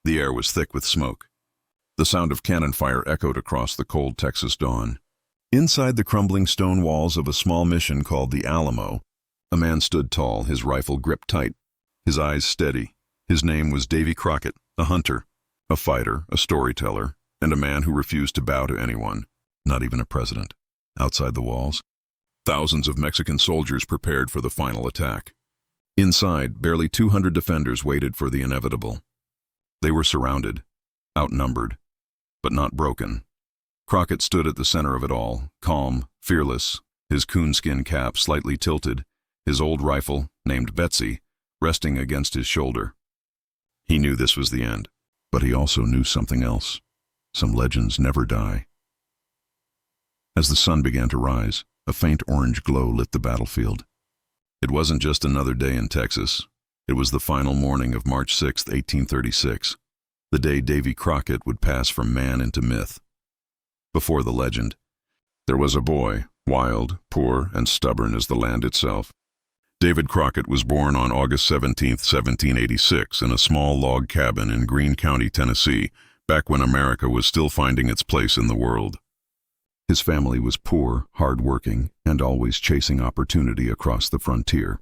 The air was thick with smoke. The sound of cannon fire echoed across the cold Texas dawn. Inside the crumbling stone walls of a small mission called the Alamo, a man stood tall, his rifle gripped tight, his eyes steady. His name was Davy Crockett, a hunter, a fighter, a storyteller, and a man who refused to bow to anyone, not even a president. Outside the walls, thousands of Mexican soldiers prepared for the final attack. Inside, barely 200 defenders waited for the inevitable. They were surrounded, outnumbered, but not broken. Crockett stood at the center of it all, calm, fearless, his coonskin cap slightly tilted, his old rifle, named Betsy, resting against his shoulder. He knew this was the end, but he also knew something else. Some legends never die. As the sun began to rise, a faint orange glow lit the battlefield. It wasn't just another day in Texas. It was the final morning of March 6, 1836, the day Davy Crockett would pass from man into myth. Before the legend, there was a boy, wild, poor, and stubborn as the land itself. David Crockett was born on August 17, 1786, in a small log cabin in Greene County, Tennessee, back when America was still finding its place in the world. His family was poor, hard-working, and always chasing opportunity across the frontier.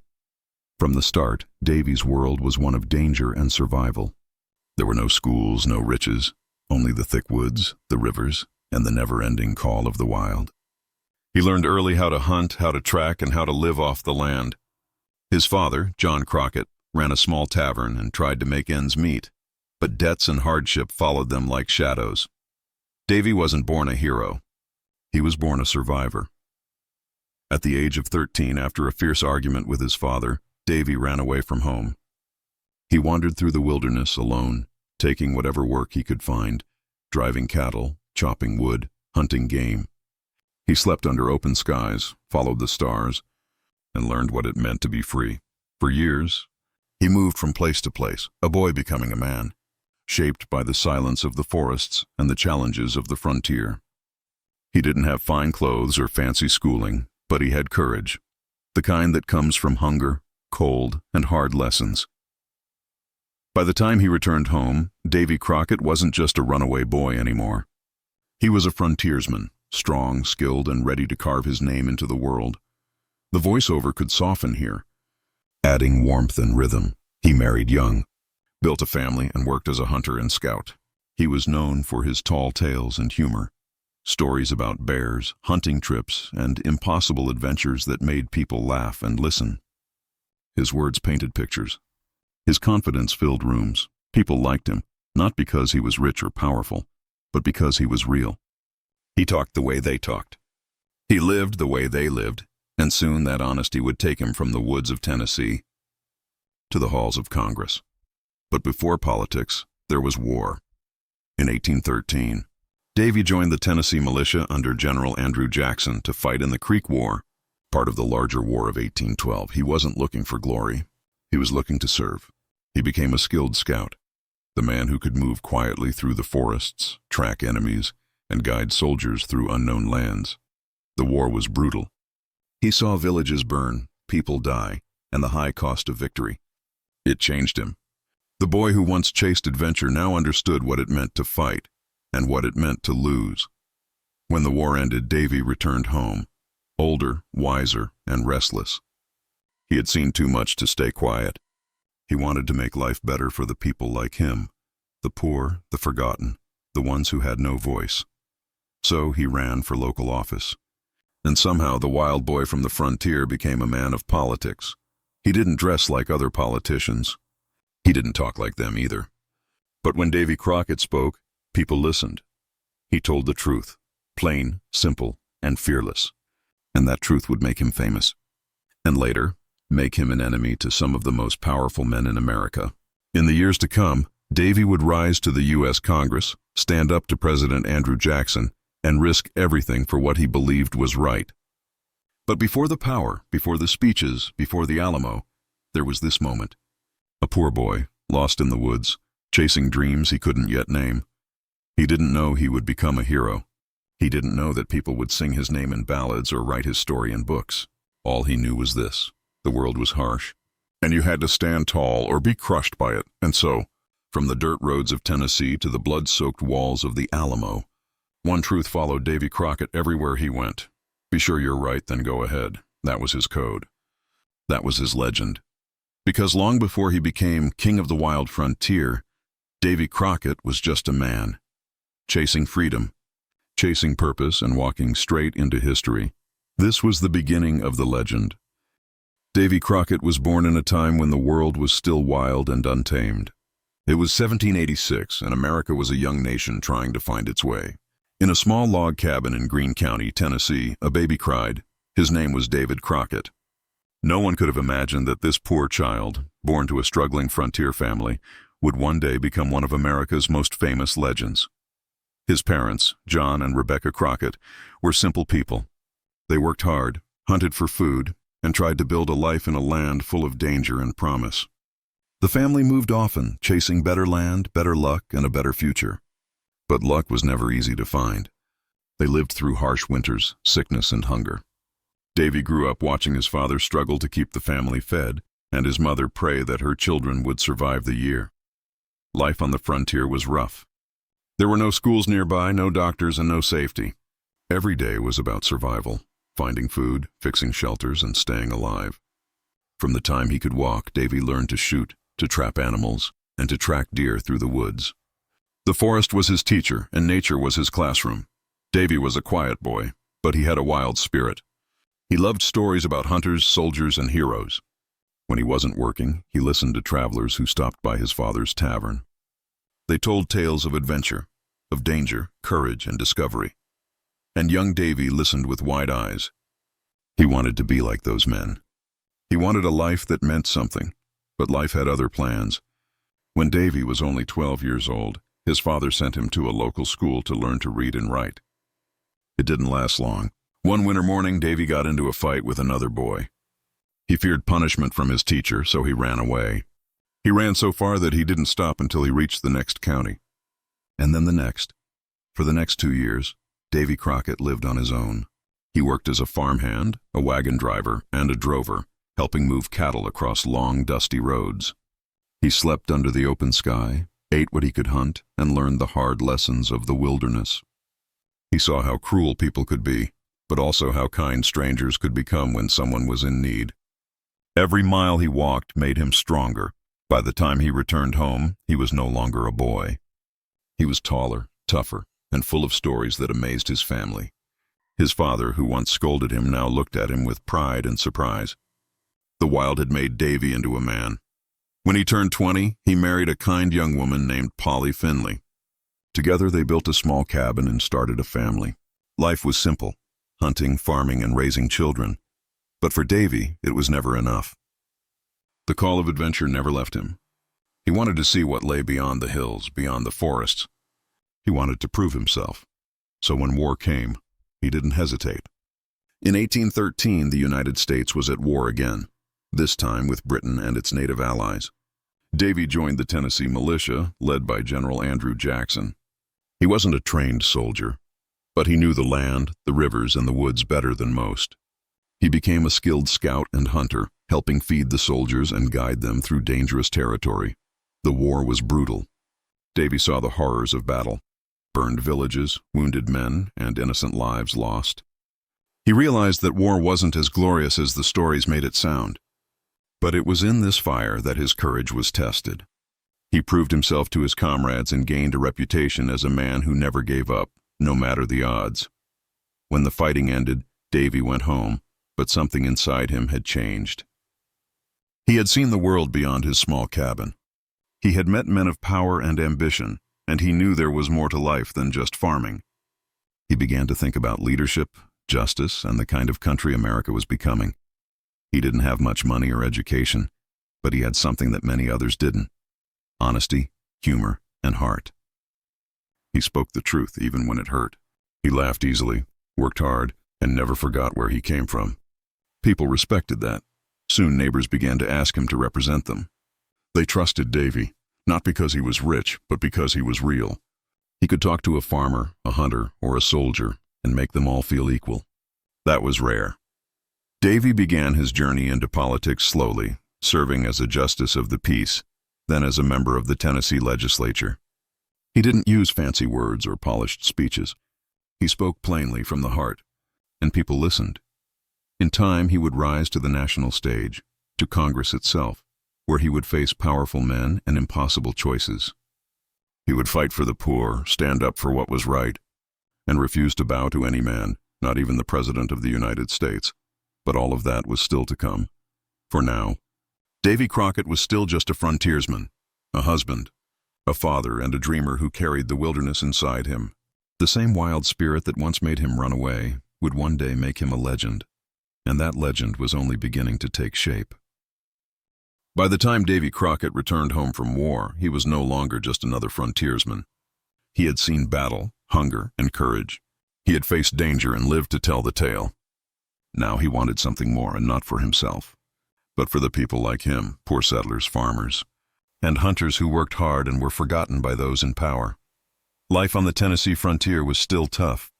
From the start, Davy's world was one of danger and survival. There were no schools, no riches, only the thick woods, the rivers, and the never-ending call of the wild. He learned early how to hunt, how to track, and how to live off the land. His father, John Crockett, ran a small tavern and tried to make ends meet, but debts and hardship followed them like shadows. Davy wasn't born a hero. He was born a survivor. At the age of 13, after a fierce argument with his father, Davy ran away from home. He wandered through the wilderness alone, taking whatever work he could find, driving cattle, chopping wood, hunting game. He slept under open skies, followed the stars, and learned what it meant to be free. For years, he moved from place to place, a boy becoming a man, shaped by the silence of the forests and the challenges of the frontier. He didn't have fine clothes or fancy schooling, but he had courage, the kind that comes from hunger, cold, and hard lessons. By the time he returned home, Davy Crockett wasn't just a runaway boy anymore. He was a frontiersman, strong, skilled, and ready to carve his name into the world. The voiceover could soften here, adding warmth and rhythm. He married young, built a family, and worked as a hunter and scout. He was known for his tall tales and humor, stories about bears, hunting trips, and impossible adventures that made people laugh and listen. His words painted pictures. His confidence filled rooms. People liked him, not because he was rich or powerful, but because he was real. He talked the way they talked. He lived the way they lived, and soon that honesty would take him from the woods of Tennessee to the halls of Congress. But before politics, there was war. In 1813, Davy joined the Tennessee militia under General Andrew Jackson to fight in the Creek War, part of the larger War of 1812. He wasn't looking for glory. He was looking to serve. He became a skilled scout, the man who could move quietly through the forests, track enemies, and guide soldiers through unknown lands. The war was brutal. He saw villages burn, people die, and the high cost of victory. It changed him. The boy who once chased adventure now understood what it meant to fight and what it meant to lose. When the war ended, Davy returned home, older, wiser, and restless. He had seen too much to stay quiet. He wanted to make life better for the people like him, the poor, the forgotten, the ones who had no voice. So he ran for local office. And somehow the wild boy from the frontier became a man of politics. He didn't dress like other politicians. He didn't talk like them either. But when Davy Crockett spoke, people listened. He told the truth, plain, simple, and fearless. And that truth would make him famous. And later, make him an enemy to some of the most powerful men in America. In the years to come, Davy would rise to the U.S. Congress, stand up to President Andrew Jackson, and risk everything for what he believed was right. But before the power, before the speeches, before the Alamo, there was this moment. A poor boy, lost in the woods, chasing dreams he couldn't yet name. He didn't know he would become a hero. He didn't know that people would sing his name in ballads or write his story in books. All he knew was this: the world was harsh, and you had to stand tall or be crushed by it. And so, From the dirt roads of Tennessee to the blood-soaked walls of the Alamo, one truth followed Davy Crockett everywhere he went. Be sure you're right, then go ahead. That was his code. That was his legend. Because long before he became king of the wild frontier, Davy Crockett was just a man, chasing freedom, chasing purpose, and walking straight into history. This was the beginning of the legend. Davy Crockett was born in a time when the world was still wild and untamed. It was 1786, and America was a young nation trying to find its way. In a small log cabin in Greene County, Tennessee, a baby cried. His name was David Crockett. No one could have imagined that this poor child, born to a struggling frontier family, would one day become one of America's most famous legends. His parents, John and Rebecca Crockett, were simple people. They worked hard, hunted for food, and tried to build a life in a land full of danger and promise. The family moved often, chasing better land, better luck, and a better future. But luck was never easy to find. They lived through harsh winters, sickness, and hunger. Davy grew up watching his father struggle to keep the family fed, and his mother pray that her children would survive the year. Life on the frontier was rough. There were no schools nearby, no doctors, and no safety. Every day was about survival, finding food, fixing shelters, and staying alive. From the time he could walk, Davy learned to shoot, to trap animals, and to track deer through the woods. The forest was his teacher, and nature was his classroom. Davy was a quiet boy, but he had a wild spirit. He loved stories about hunters, soldiers, and heroes. When he wasn't working, he listened to travelers who stopped by his father's tavern. They told tales of adventure, of danger, courage, and discovery. And young Davy listened with wide eyes. He wanted to be like those men. He wanted a life that meant something, but life had other plans. When Davy was only 12 years old, his father sent him to a local school to learn to read and write. It didn't last long. One winter morning, Davy got into a fight with another boy. He feared punishment from his teacher, so he ran away. He ran so far that he didn't stop until he reached the next county. And then the next. For the next 2 years, Davy Crockett lived on his own. He worked as a farmhand, a wagon driver, and a drover, helping move cattle across long, dusty roads. He slept under the open sky, ate what he could hunt, and learned the hard lessons of the wilderness. He saw how cruel people could be, but also how kind strangers could become when someone was in need. Every mile he walked made him stronger. By the time he returned home, he was no longer a boy. He was taller, tougher, and full of stories that amazed his family. His father, who once scolded him, now looked at him with pride and surprise. The wild had made Davy into a man. When he turned 20, he married a kind young woman named Polly Finley. Together they built a small cabin and started a family. Life was simple, hunting, farming, and raising children. But for Davy, it was never enough. The call of adventure never left him. He wanted to see what lay beyond the hills, beyond the forests. He wanted to prove himself. So when war came, he didn't hesitate. In 1813, the United States was at war again, this time with Britain and its native allies. Davy joined the Tennessee militia, led by General Andrew Jackson. He wasn't a trained soldier, but he knew the land, the rivers, and the woods better than most. He became a skilled scout and hunter, helping feed the soldiers and guide them through dangerous territory. The war was brutal. Davy saw the horrors of battle: burned villages, wounded men, and innocent lives lost. He realized that war wasn't as glorious as the stories made it sound. But it was in this fire that his courage was tested. He proved himself to his comrades and gained a reputation as a man who never gave up, no matter the odds. When the fighting ended, Davy went home, but something inside him had changed. He had seen the world beyond his small cabin. He had met men of power and ambition, and he knew there was more to life than just farming. He began to think about leadership, justice, and the kind of country America was becoming. He didn't have much money or education, but he had something that many others didn't: honesty, humor, and heart. He spoke the truth even when it hurt. He laughed easily, worked hard, and never forgot where he came from. People respected that. Soon neighbors began to ask him to represent them. They trusted Davy, not because he was rich, but because he was real. He could talk to a farmer, a hunter, or a soldier, and make them all feel equal. That was rare. Davy began his journey into politics slowly, serving as a justice of the peace, then as a member of the Tennessee legislature. He didn't use fancy words or polished speeches. He spoke plainly from the heart, and people listened. In time, he would rise to the national stage, to Congress itself, where he would face powerful men and impossible choices. He would fight for the poor, stand up for what was right, and refuse to bow to any man, not even the President of the United States. But all of that was still to come. For now, Davy Crockett was still just a frontiersman, a husband, a father, and a dreamer who carried the wilderness inside him. The same wild spirit that once made him run away would one day make him a legend, and that legend was only beginning to take shape. By the time Davy Crockett returned home from war, he was no longer just another frontiersman. He had seen battle, hunger, and courage. He had faced danger and lived to tell the tale. Now he wanted something more, and not for himself, but for the people like him, poor settlers, farmers, and hunters who worked hard and were forgotten by those in power. Life on the Tennessee frontier was still tough.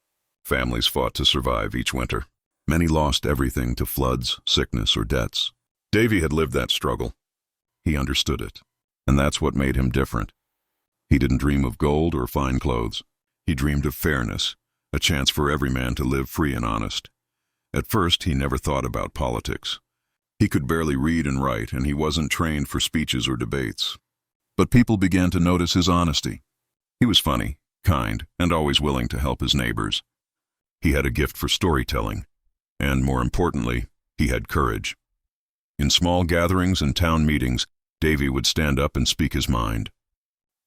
Families fought to survive each winter. Many lost everything to floods, sickness, or debts. Davy had lived that struggle. He understood it, and that's what made him different. He didn't dream of gold or fine clothes. He dreamed of fairness, a chance for every man to live free and honest. At first, he never thought about politics. He could barely read and write, and he wasn't trained for speeches or debates. But people began to notice his honesty. He was funny, kind, and always willing to help his neighbors. He had a gift for storytelling, and more importantly, he had courage. In small gatherings and town meetings, Davy would stand up and speak his mind.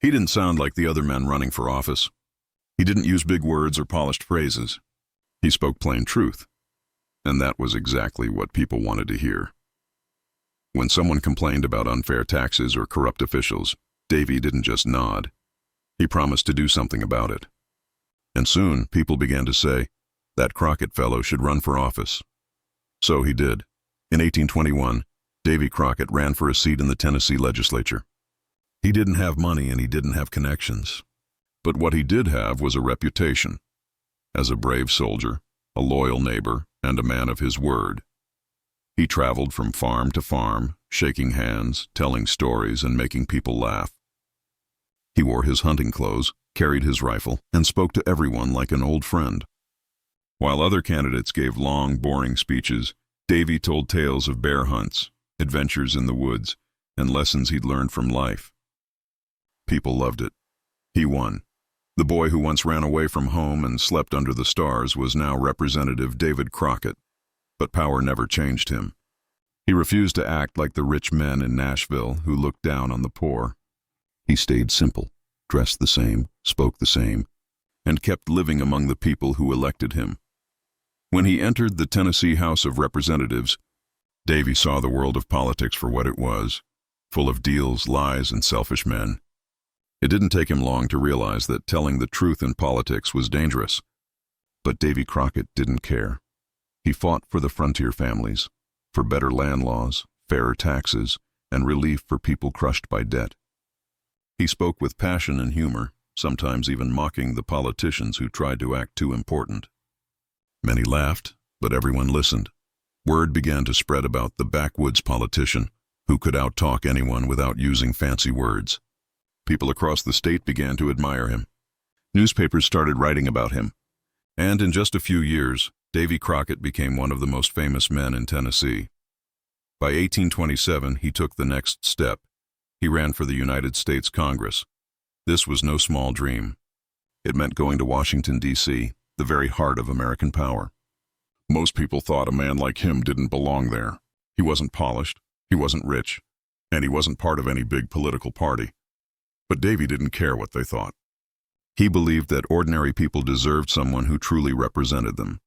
He didn't sound like the other men running for office. He didn't use big words or polished phrases. He spoke plain truth, and that was exactly what people wanted to hear. When someone complained about unfair taxes or corrupt officials, Davy didn't just nod. He promised to do something about it. And soon, people began to say, that Crockett fellow should run for office. So he did. In 1821, Davy Crockett ran for a seat in the Tennessee legislature. He didn't have money and he didn't have connections. But what he did have was a reputation. As a brave soldier, a loyal neighbor, and a man of his word. He traveled from farm to farm, shaking hands, telling stories, and making people laugh. He wore his hunting clothes, carried his rifle, and spoke to everyone like an old friend. While other candidates gave long, boring speeches, Davy told tales of bear hunts, adventures in the woods, and lessons he'd learned from life. People loved it. He won. The boy who once ran away from home and slept under the stars was now Representative Davy Crockett, but power never changed him. He refused to act like the rich men in Nashville who looked down on the poor. He stayed simple, dressed the same, spoke the same, and kept living among the people who elected him. When he entered the Tennessee House of Representatives, Davy saw the world of politics for what it was, full of deals, lies, and selfish men. It didn't take him long to realize that telling the truth in politics was dangerous. But Davy Crockett didn't care. He fought for the frontier families, for better land laws, fairer taxes, and relief for people crushed by debt. He spoke with passion and humor, sometimes even mocking the politicians who tried to act too important. Many laughed, but everyone listened. Word began to spread about the backwoods politician who could outtalk anyone without using fancy words. People across the state began to admire him. Newspapers started writing about him. And in just a few years, Davy Crockett became one of the most famous men in Tennessee. By 1827, he took the next step. He ran for the United States Congress. This was no small dream. It meant going to Washington, D.C., the very heart of American power. Most people thought a man like him didn't belong there. He wasn't polished, he wasn't rich, and he wasn't part of any big political party. But Davy didn't care what they thought. He believed that ordinary people deserved someone who truly represented them,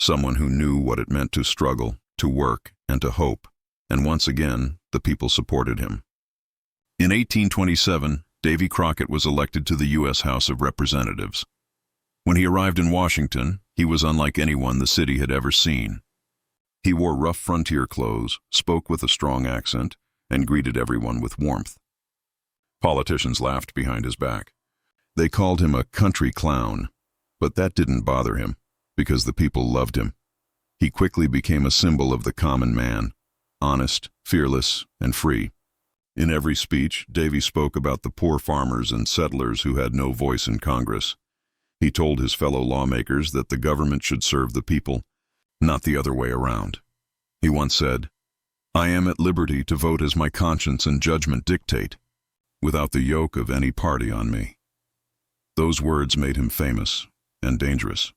someone who knew what it meant to struggle, to work, and to hope, and once again, the people supported him. In 1827, Davy Crockett was elected to the U.S. House of Representatives. When he arrived in Washington, he was unlike anyone the city had ever seen. He wore rough frontier clothes, spoke with a strong accent, and greeted everyone with warmth. Politicians laughed behind his back. They called him a country clown, but that didn't bother him, because the people loved him. He quickly became a symbol of the common man, honest, fearless, and free. In every speech, Davy spoke about the poor farmers and settlers who had no voice in Congress. He told his fellow lawmakers that the government should serve the people, not the other way around. He once said, "I am at liberty to vote as my conscience and judgment dictate, without the yoke of any party on me." Those words made him famous and dangerous.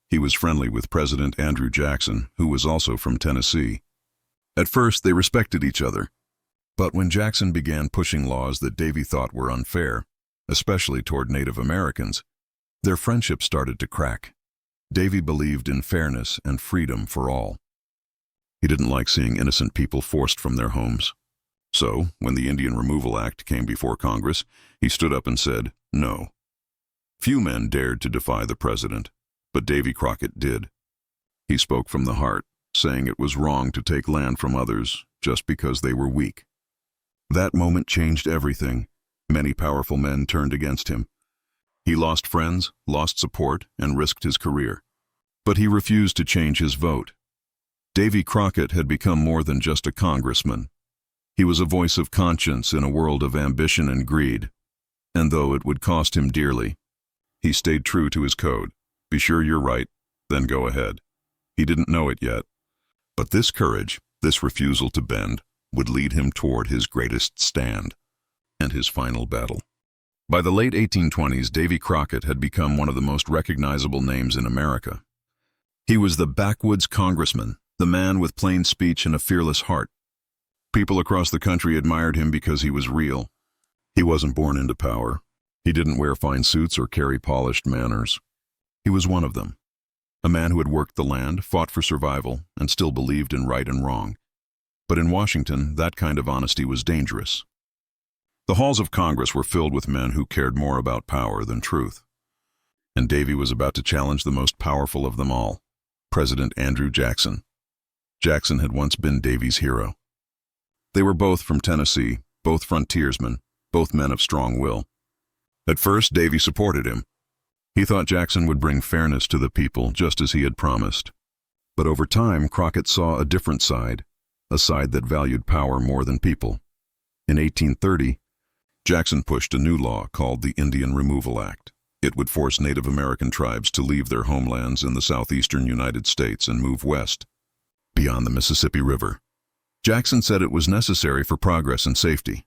He was friendly with President Andrew Jackson, who was also from Tennessee. At first, they respected each other. But when Jackson began pushing laws that Davy thought were unfair, especially toward Native Americans, their friendship started to crack. Davy believed in fairness and freedom for all. He didn't like seeing innocent people forced from their homes. So, when the Indian Removal Act came before Congress, he stood up and said, "No." Few men dared to defy the president, but Davy Crockett did. He spoke from the heart, saying it was wrong to take land from others just because they were weak. That moment changed everything. Many powerful men turned against him. He lost friends, lost support, and risked his career. But he refused to change his vote. Davy Crockett had become more than just a congressman. He was a voice of conscience in a world of ambition and greed. And though it would cost him dearly, he stayed true to his code. Be sure you're right, then go ahead. He didn't know it yet. But this courage, this refusal to bend, would lead him toward his greatest stand and his final battle. By the late 1820s, Davy Crockett had become one of the most recognizable names in America. He was the backwoods congressman, the man with plain speech and a fearless heart. People across the country admired him because he was real. He wasn't born into power. He didn't wear fine suits or carry polished manners. He was one of them, a man who had worked the land, fought for survival, and still believed in right and wrong. But in Washington, that kind of honesty was dangerous. The halls of Congress were filled with men who cared more about power than truth. And Davy was about to challenge the most powerful of them all, President Andrew Jackson. Jackson had once been Davy's hero. They were both from Tennessee, both frontiersmen, both men of strong will. At first, Davy supported him. He thought Jackson would bring fairness to the people, just as he had promised. But over time, Crockett saw a different side, a side that valued power more than people. In 1830, Jackson pushed a new law called the Indian Removal Act. It would force Native American tribes to leave their homelands in the southeastern United States and move west, beyond the Mississippi River. Jackson said it was necessary for progress and safety.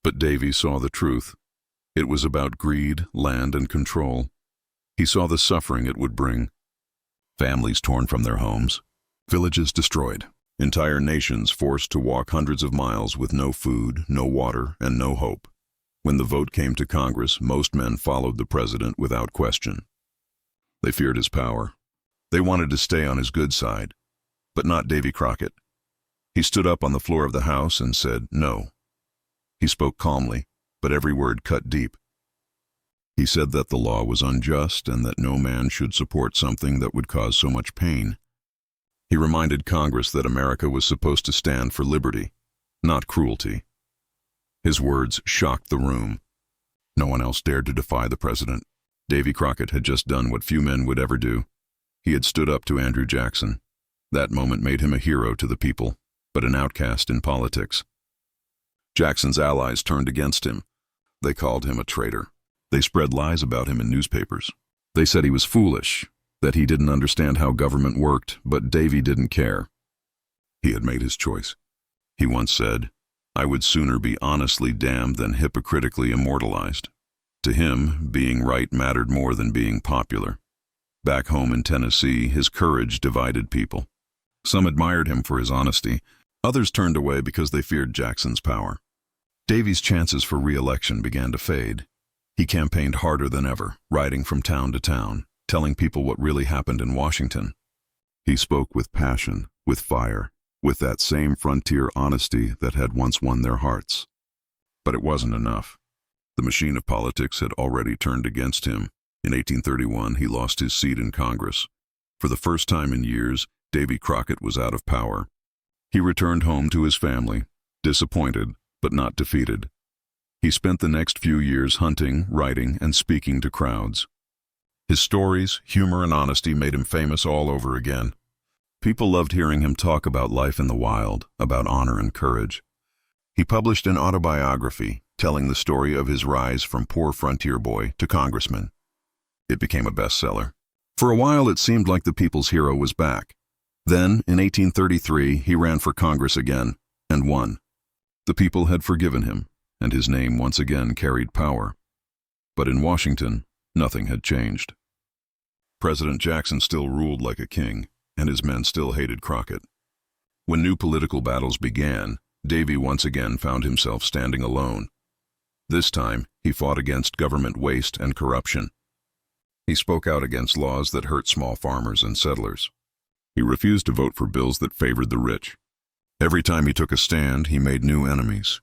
But Davy saw the truth. It was about greed, land, and control. He saw the suffering it would bring. Families torn from their homes, villages destroyed, entire nations forced to walk hundreds of miles with no food, no water, and no hope. When the vote came to Congress, most men followed the president without question. They feared his power. They wanted to stay on his good side, but not Davy Crockett. He stood up on the floor of the House and said, "No." He spoke calmly, but every word cut deep. He said that the law was unjust and that no man should support something that would cause so much pain. He reminded Congress that America was supposed to stand for liberty, not cruelty. His words shocked the room. No one else dared to defy the president. Davy Crockett had just done what few men would ever do. He had stood up to Andrew Jackson. That moment made him a hero to the people, but an outcast in politics. Jackson's allies turned against him. They called him a traitor. They spread lies about him in newspapers. They said he was foolish, that he didn't understand how government worked, but Davy didn't care. He had made his choice. He once said, "I would sooner be honestly damned than hypocritically immortalized." To him, being right mattered more than being popular. Back home in Tennessee, his courage divided people. Some admired him for his honesty. Others turned away because they feared Jackson's power. Davy's chances for re-election began to fade. He campaigned harder than ever, riding from town to town, telling people what really happened in Washington. He spoke with passion, with fire, with that same frontier honesty that had once won their hearts. But it wasn't enough. The machine of politics had already turned against him. In 1831, he lost his seat in Congress. For the first time in years, Davy Crockett was out of power. He returned home to his family, disappointed, but not defeated. He spent the next few years hunting, writing, and speaking to crowds. His stories, humor, and honesty made him famous all over again. People loved hearing him talk about life in the wild, about honor and courage. He published an autobiography telling the story of his rise from poor frontier boy to congressman. It became a bestseller. For a while, it seemed like the people's hero was back. Then, in 1833, he ran for Congress again and won. The people had forgiven him, and his name once again carried power. But in Washington, nothing had changed. President Jackson still ruled like a king, and his men still hated Crockett. When new political battles began, Davy once again found himself standing alone. This time, he fought against government waste and corruption. He spoke out against laws that hurt small farmers and settlers. He refused to vote for bills that favored the rich. Every time he took a stand, he made new enemies.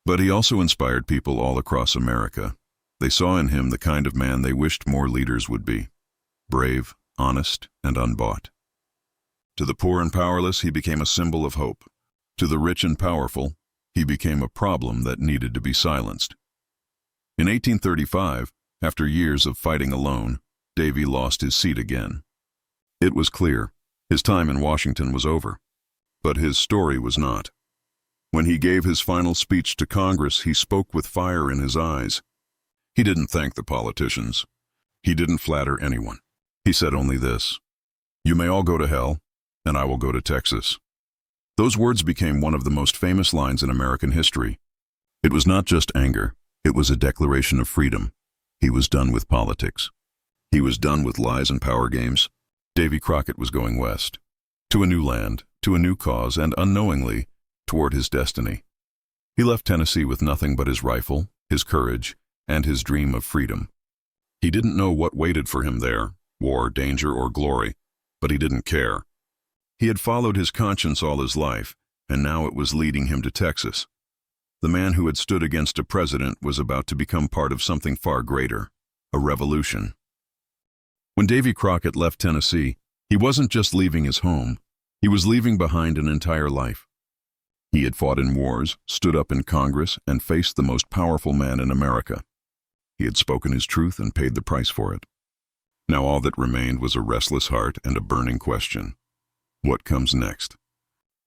But he also inspired people all across America. They saw in him the kind of man they wished more leaders would be: brave, honest, and unbought. To the poor and powerless, he became a symbol of hope. To the rich and powerful, he became a problem that needed to be silenced. In 1835, after years of fighting alone, Davy lost his seat again. It was clear his time in Washington was over, but his story was not. When he gave his final speech to Congress, he spoke with fire in his eyes. He didn't thank the politicians. He didn't flatter anyone. He said only this: "You may all go to hell, and I will go to Texas." Those words became one of the most famous lines in American history. It was not just anger, it was a declaration of freedom. He was done with politics. He was done with lies and power games. Davy Crockett was going west, to a new land, to a new cause, and unknowingly, toward his destiny. He left Tennessee with nothing but his rifle, his courage, and his dream of freedom. He didn't know what waited for him there, war, danger, or glory, but he didn't care. He had followed his conscience all his life, and now it was leading him to Texas. The man who had stood against a president was about to become part of something far greater, a revolution. When Davy Crockett left Tennessee, he wasn't just leaving his home. He was leaving behind an entire life. He had fought in wars, stood up in Congress, and faced the most powerful man in America. He had spoken his truth and paid the price for it. Now all that remained was a restless heart and a burning question: what comes next?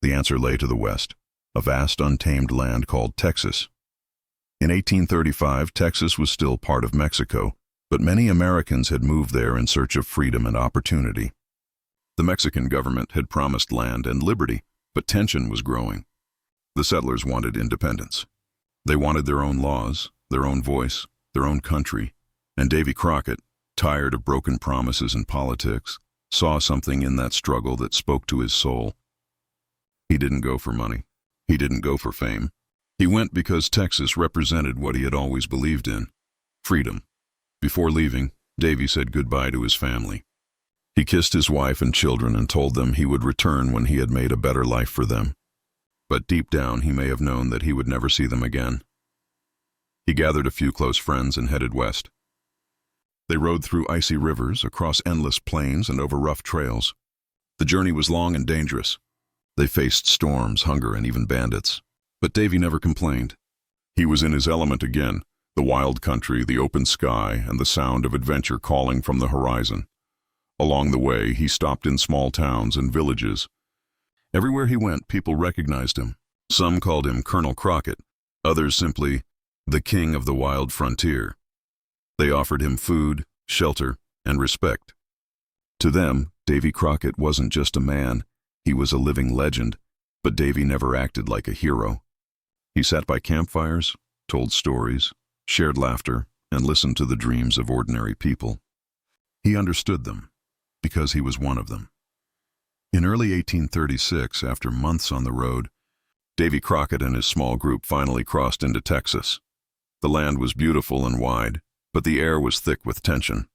The answer lay to the west, a vast untamed land called Texas. In 1835, Texas was still part of Mexico, but many Americans had moved there in search of freedom and opportunity. The Mexican government had promised land and liberty, but tension was growing. The settlers wanted independence. They wanted their own laws, their own voice, their own country, and Davy Crockett, tired of broken promises and politics, saw something in that struggle that spoke to his soul. He didn't go for money. He didn't go for fame. He went because Texas represented what he had always believed in: freedom. Before leaving, Davy said goodbye to his family. He kissed his wife and children and told them he would return when he had made a better life for them. But deep down, he may have known that he would never see them again. He gathered a few close friends and headed west. They rode through icy rivers, across endless plains, and over rough trails. The journey was long and dangerous. They faced storms, hunger, and even bandits. But Davy never complained. He was in his element again: the wild country, the open sky, and the sound of adventure calling from the horizon. Along the way, he stopped in small towns and villages. Everywhere he went, people recognized him. Some called him Colonel Crockett, others simply the King of the Wild Frontier. They offered him food, shelter, and respect. To them, Davy Crockett wasn't just a man, he was a living legend, but Davy never acted like a hero. He sat by campfires, told stories, shared laughter, and listened to the dreams of ordinary people. He understood them, because he was one of them. In early 1836, after months on the road, Davy Crockett and his small group finally crossed into Texas. The land was beautiful and wide, but the air was thick with tension.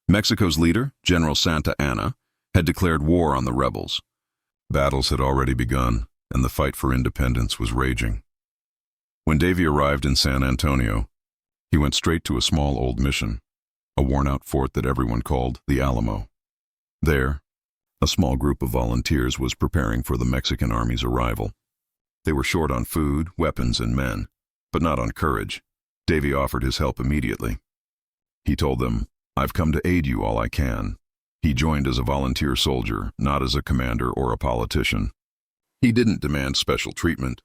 Mexico's leader, General Santa Anna, had declared war on the rebels. Battles had already begun, and the fight for independence was raging. When Davy arrived in San Antonio, he went straight to a small old mission, a worn-out fort that everyone called the Alamo. There, a small group of volunteers was preparing for the Mexican army's arrival. They were short on food, weapons, and men, but not on courage. Davy offered his help immediately. He told them, "I've come to aid you all I can." He joined as a volunteer soldier, not as a commander or a politician. He didn't demand special treatment.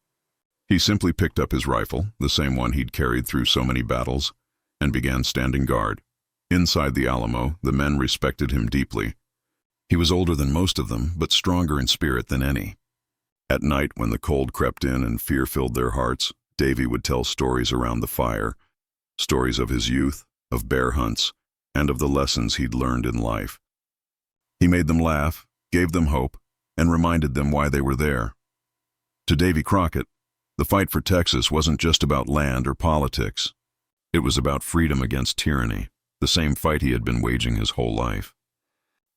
He simply picked up his rifle, the same one he'd carried through so many battles, and began standing guard. Inside the Alamo, the men respected him deeply. He was older than most of them, but stronger in spirit than any. At night, when the cold crept in and fear filled their hearts, Davy would tell stories around the fire, stories of his youth, of bear hunts, and of the lessons he'd learned in life. He made them laugh, gave them hope, and reminded them why they were there. To Davy Crockett, the fight for Texas wasn't just about land or politics. It was about freedom against tyranny, the same fight he had been waging his whole life.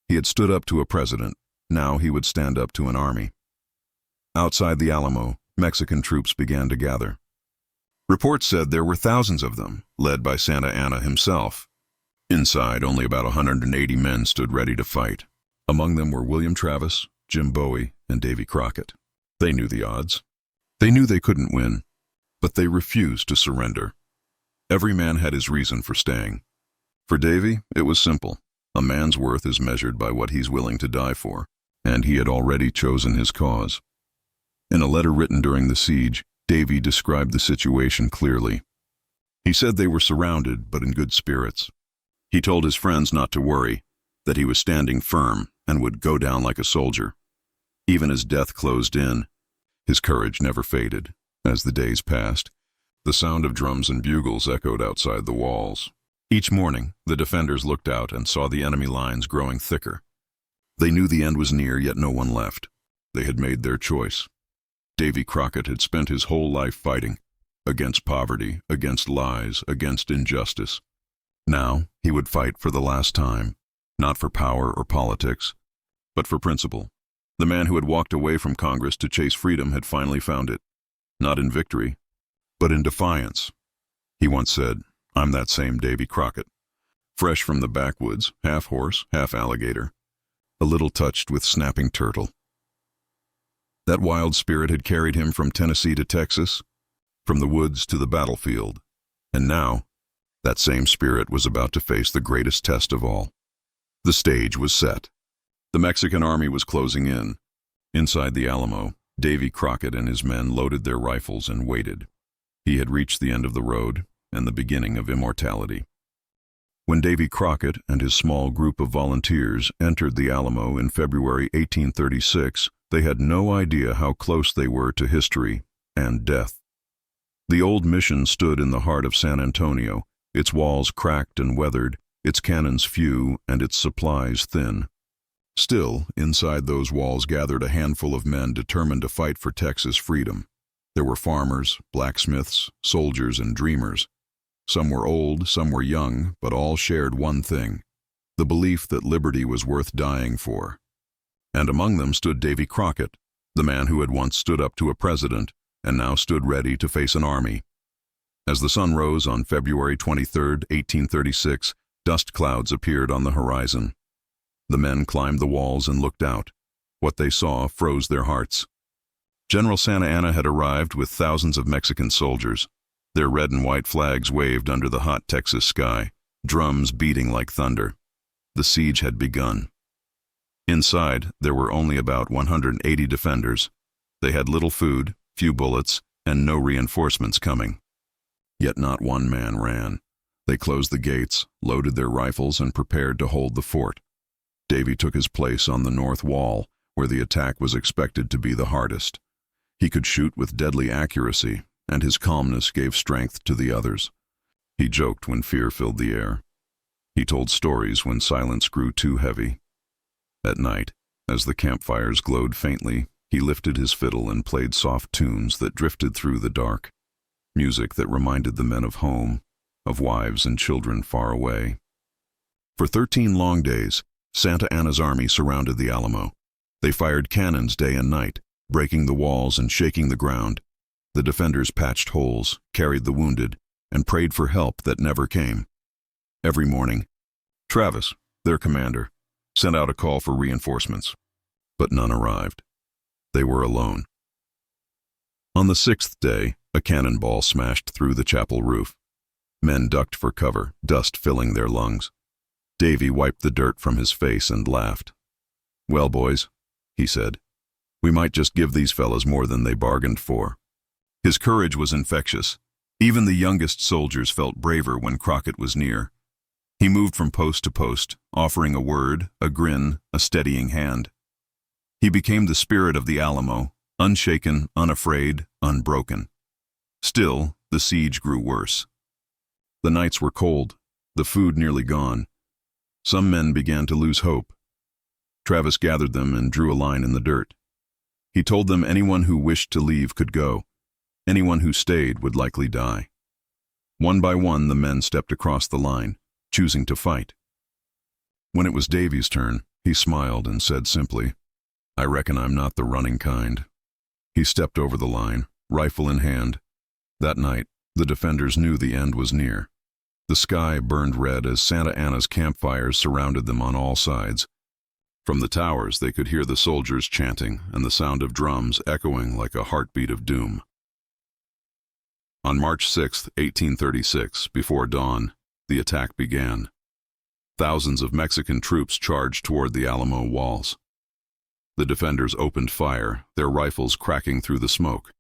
He had stood up to a president. Now he would stand up to an army. Outside the Alamo, Mexican troops began to gather. Reports said there were thousands of them, led by Santa Anna himself. Inside, only about 180 men stood ready to fight. Among them were William Travis, Jim Bowie, and Davy Crockett. They knew the odds. They knew they couldn't win, but they refused to surrender. Every man had his reason for staying. For Davy, it was simple. A man's worth is measured by what he's willing to die for, and he had already chosen his cause. In a letter written during the siege, Davy described the situation clearly. He said they were surrounded, but in good spirits. He told his friends not to worry, that he was standing firm and would go down like a soldier. Even as death closed in, his courage never faded. As the days passed, the sound of drums and bugles echoed outside the walls. Each morning, the defenders looked out and saw the enemy lines growing thicker. They knew the end was near, yet no one left. They had made their choice. Davy Crockett had spent his whole life fighting, against poverty, against lies, against injustice. Now, he would fight for the last time, not for power or politics, but for principle. The man who had walked away from Congress to chase freedom had finally found it, not in victory, but in defiance. He once said, "I'm that same Davy Crockett, fresh from the backwoods, half horse, half alligator, a little touched with snapping turtle." That wild spirit had carried him from Tennessee to Texas, from the woods to the battlefield, and now, that same spirit was about to face the greatest test of all. The stage was set. The Mexican army was closing in. Inside the Alamo, Davy Crockett and his men loaded their rifles and waited. He had reached the end of the road and the beginning of immortality. When Davy Crockett and his small group of volunteers entered the Alamo in February 1836, they had no idea how close they were to history and death. The old mission stood in the heart of San Antonio, its walls cracked and weathered, its cannons few and its supplies thin. Still, inside those walls gathered a handful of men determined to fight for Texas freedom. There were farmers, blacksmiths, soldiers, and dreamers. Some were old, some were young, but all shared one thing: the belief that liberty was worth dying for. And among them stood Davy Crockett, the man who had once stood up to a president and now stood ready to face an army. As the sun rose on February 23, 1836, dust clouds appeared on the horizon. The men climbed the walls and looked out. What they saw froze their hearts. General Santa Anna had arrived with thousands of Mexican soldiers. Their red and white flags waved under the hot Texas sky, drums beating like thunder. The siege had begun. Inside, there were only about 180 defenders. They had little food, few bullets, and no reinforcements coming. Yet not one man ran. They closed the gates, loaded their rifles, and prepared to hold the fort. Davy took his place on the north wall, where the attack was expected to be the hardest. He could shoot with deadly accuracy, and his calmness gave strength to the others. He joked when fear filled the air. He told stories when silence grew too heavy. At night, as the campfires glowed faintly, he lifted his fiddle and played soft tunes that drifted through the dark, music that reminded the men of home, of wives and children far away. For 13 long days, Santa Anna's army surrounded the Alamo. They fired cannons day and night, breaking the walls and shaking the ground. The defenders patched holes, carried the wounded, and prayed for help that never came. Every morning, Travis, their commander, sent out a call for reinforcements, but none arrived. They were alone. On the 6th day, a cannonball smashed through the chapel roof. Men ducked for cover, dust filling their lungs. Davy wiped the dirt from his face and laughed. "Well, boys," he said, "we might just give these fellas more than they bargained for." His courage was infectious. Even the youngest soldiers felt braver when Crockett was near. He moved from post to post, offering a word, a grin, a steadying hand. He became the spirit of the Alamo, unshaken, unafraid, unbroken. Still, the siege grew worse. The nights were cold, the food nearly gone. Some men began to lose hope. Travis gathered them and drew a line in the dirt. He told them anyone who wished to leave could go. Anyone who stayed would likely die. One by one, the men stepped across the line, choosing to fight. When it was Davy's turn, he smiled and said simply, "I reckon I'm not the running kind." He stepped over the line, rifle in hand. That night, the defenders knew the end was near. The sky burned red as Santa Anna's campfires surrounded them on all sides. From the towers, they could hear the soldiers chanting and the sound of drums echoing like a heartbeat of doom. On March 6, 1836, before dawn, the attack began. Thousands of Mexican troops charged toward the Alamo walls. The defenders opened fire, their rifles cracking through the smoke.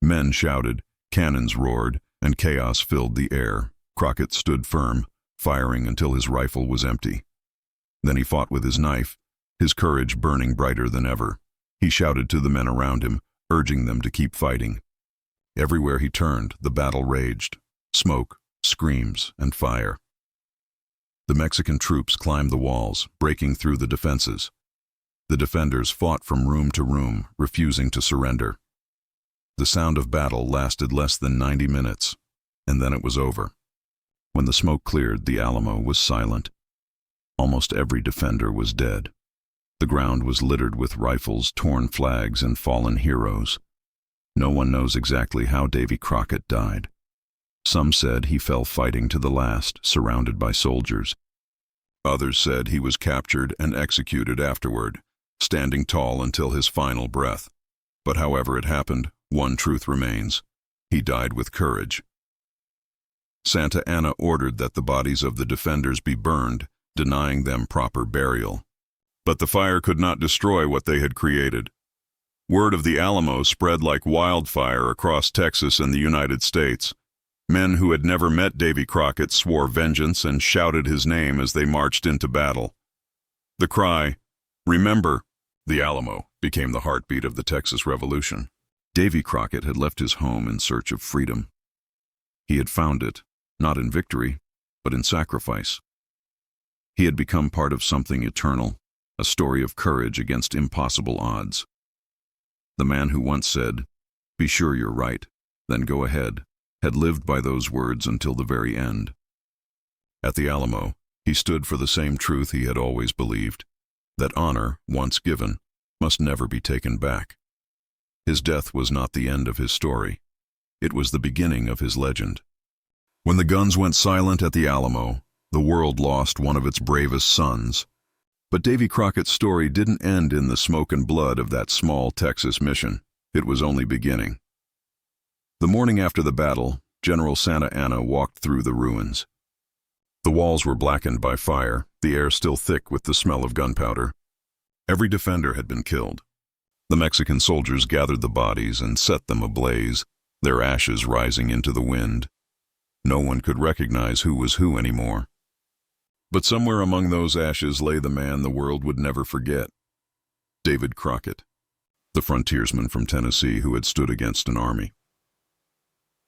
Men shouted, cannons roared, and chaos filled the air. Crockett stood firm, firing until his rifle was empty. Then he fought with his knife, his courage burning brighter than ever. He shouted to the men around him, urging them to keep fighting. Everywhere he turned, the battle raged. Smoke, screams, and fire. The Mexican troops climbed the walls, breaking through the defenses. The defenders fought from room to room, refusing to surrender. The sound of battle lasted less than 90 minutes, and then it was over. When the smoke cleared, the Alamo was silent. Almost every defender was dead. The ground was littered with rifles, torn flags, and fallen heroes. No one knows exactly how Davy Crockett died. Some said he fell fighting to the last, surrounded by soldiers. Others said he was captured and executed afterward, standing tall until his final breath. But however it happened, one truth remains: he died with courage. Santa Anna ordered that the bodies of the defenders be burned, denying them proper burial. But the fire could not destroy what they had created. Word of the Alamo spread like wildfire across Texas and the United States. Men who had never met Davy Crockett swore vengeance and shouted his name as they marched into battle. The cry, "Remember the Alamo," became the heartbeat of the Texas Revolution. Davy Crockett had left his home in search of freedom. He had found it, not in victory, but in sacrifice. He had become part of something eternal, a story of courage against impossible odds. The man who once said, "Be sure you're right, then go ahead," had lived by those words until the very end. At the Alamo, he stood for the same truth he had always believed, that honor, once given, must never be taken back. His death was not the end of his story. It was the beginning of his legend. When the guns went silent at the Alamo, the world lost one of its bravest sons. But Davy Crockett's story didn't end in the smoke and blood of that small Texas mission. It was only beginning. The morning after the battle, General Santa Anna walked through the ruins. The walls were blackened by fire, the air still thick with the smell of gunpowder. Every defender had been killed. The Mexican soldiers gathered the bodies and set them ablaze, their ashes rising into the wind. No one could recognize who was who anymore. But somewhere among those ashes lay the man the world would never forget: David Crockett, the frontiersman from Tennessee who had stood against an army.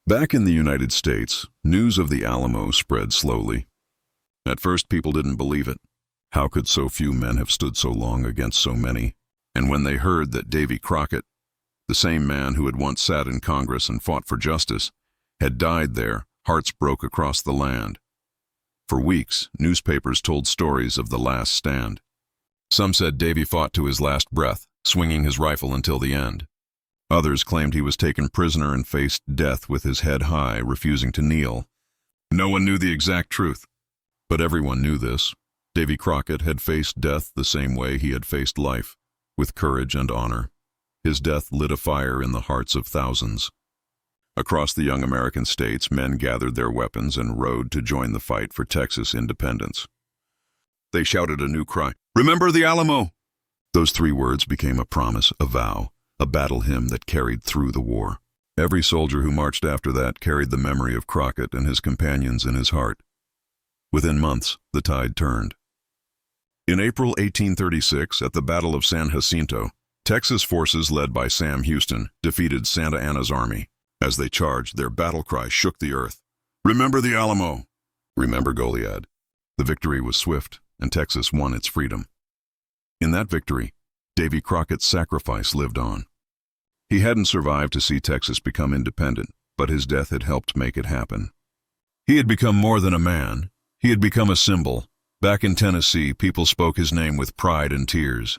Back in the United States, news of the Alamo spread slowly. At first, people didn't believe it. How could so few men have stood so long against so many? And when they heard that Davy Crockett, the same man who had once sat in Congress and fought for justice, had died there, hearts broke across the land. For weeks, newspapers told stories of the last stand. Some said Davy fought to his last breath, swinging his rifle until the end. Others claimed he was taken prisoner and faced death with his head high, refusing to kneel. No one knew the exact truth, but everyone knew this: Davy Crockett had faced death the same way he had faced life, with courage and honor. His death lit a fire in the hearts of thousands. Across the young American states, men gathered their weapons and rode to join the fight for Texas independence. They shouted a new cry: "Remember the Alamo!" Those 3 words became a promise, a vow, a battle hymn that carried through the war. Every soldier who marched after that carried the memory of Crockett and his companions in his heart. Within months, the tide turned. In April 1836, at the Battle of San Jacinto, Texas forces led by Sam Houston defeated Santa Anna's army. As they charged, their battle cry shook the earth. "Remember the Alamo! Remember Goliad!" The victory was swift, and Texas won its freedom. In that victory, Davy Crockett's sacrifice lived on. He hadn't survived to see Texas become independent, but his death had helped make it happen. He had become more than a man. He had become a symbol. Back in Tennessee, people spoke his name with pride and tears.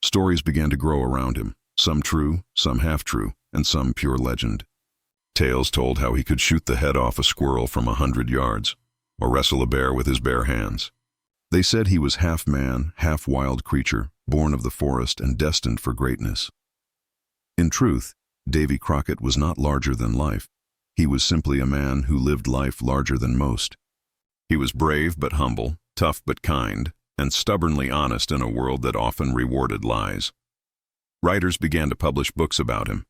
Stories began to grow around him, some true, some half-true, and some pure legend. Tales told how he could shoot the head off a squirrel from 100 yards, or wrestle a bear with his bare hands. They said he was half man, half wild creature, born of the forest and destined for greatness. In truth, Davy Crockett was not larger than life. He was simply a man who lived life larger than most. He was brave but humble, tough but kind, and stubbornly honest in a world that often rewarded lies. Writers began to publish books about him.